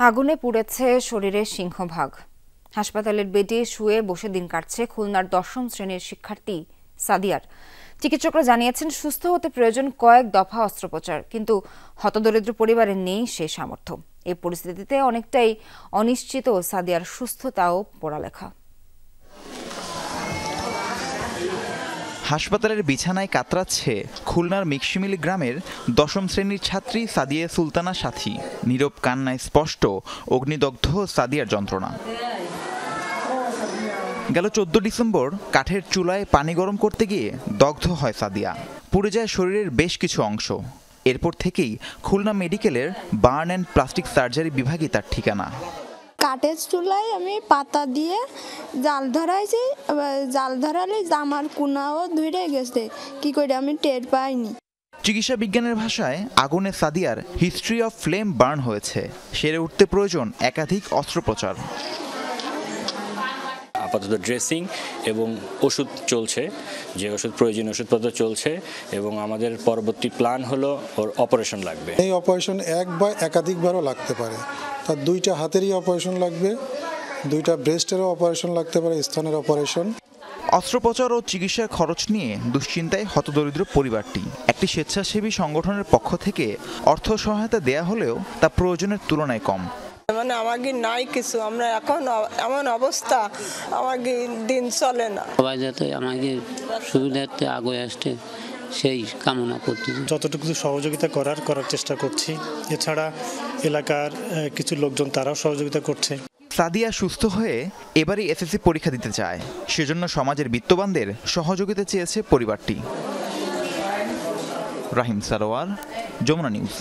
আগুনে পুড়েছে শরীরের সিংহভাগ। হাসপাতালের বেডে শুয়ে বসে দিন কাটছে খুলনার ১০ম শ্রেণীর শিক্ষার্থী সাদিয়ার। চিকিৎসকরা জানিয়েছেন সুস্থ হতে প্রয়োজন কয়েক দফা অস্ত্রোপচার, কিন্তু হতদরিদ্র পরিবারের নেই সে সামর্থ্য। এই পরিস্থিতিতে অনেকটাই অনিশ্চিত সাদিয়ার সুস্থতা ও পড়ালেখা। হাসপাতালের বিছানায় কাতরাচ্ছে খুলনার মিকশিমিলি গ্রামের ১০ম শ্রেণীর ছাত্রী সাদিয়া সুলতানা সাথী। নীরব কান্নায় স্পষ্ট অগ্নিদগ্ধ সাদিয়ার যন্ত্রণা। গেল ১৪ ডিসেম্বর কাঠের চুলায় পানি গরম করতে গিয়ে দগ্ধ হয় সাদিয়া। পুড়ে যায় শরীরের বেশ কিছু অংশ। এরপর থেকেই খুলনা মেডিকেলের বার্ন অ্যান্ড প্লাস্টিক সার্জারি বিভাগই তার ঠিকানা। কাঠের চুলায় আমি পাতা দিয়ে জাল ধরাইছি, জাল ধরালে জামার কুনাও ধুয়ে গেছে, কি করে আমি টের পাইনি। চিকিৎসা বিজ্ঞানের ভাষায় আগুনে সাদিয়ার হিস্ট্রি অফ ফ্লেম বার্ন হয়েছে। সেরে উঠতে প্রয়োজন একাধিক অস্ত্রোপচার। আপাতত ড্রেসিং এবং ওষুধ চলছে, যে ওষুধ প্রয়োজনীয় ওষুধপত্র চলছে, এবং আমাদের পরবর্তী প্ল্যান হলো ওর অপারেশন লাগবে। এই অপারেশন এক বা একাধিকবারও লাগতে পারে। তার 2টা হাতেরই অপারেশন লাগবে, 2টা ব্রেস্টেরও অপারেশন লাগতে পারে, স্তনের অপারেশন। অস্ত্রোপচার ও চিকিৎসার খরচ নিয়ে দুশ্চিন্তায় হতদরিদ্র পরিবারটি। একটি স্বেচ্ছাসেবী সংগঠনের পক্ষ থেকে অর্থ সহায়তা দেয়া হলেও তা প্রয়োজনের তুলনায় কম। মানে আমাকে নাই কিছু, আমরা এখন এমন অবস্থা, আমাকে দিন চলে না। সবাই যাতে আমাকে সুবিধার্থে আগে আসতে সেই কামনা করতে, যতটুকু সহযোগিতা করার চেষ্টা করছি। এছাড়া এলাকার কিছু লোকজন তারাও সহযোগিতা করছে। সাদিয়া সুস্থ হয়ে এবারই এসএসসি পরীক্ষা দিতে চায়। সেজন্য সমাজের বিত্তবানদের সহযোগিতা চেয়েছে পরিবারটি। রাহিম সারোয়ার, যমুনা নিউজ।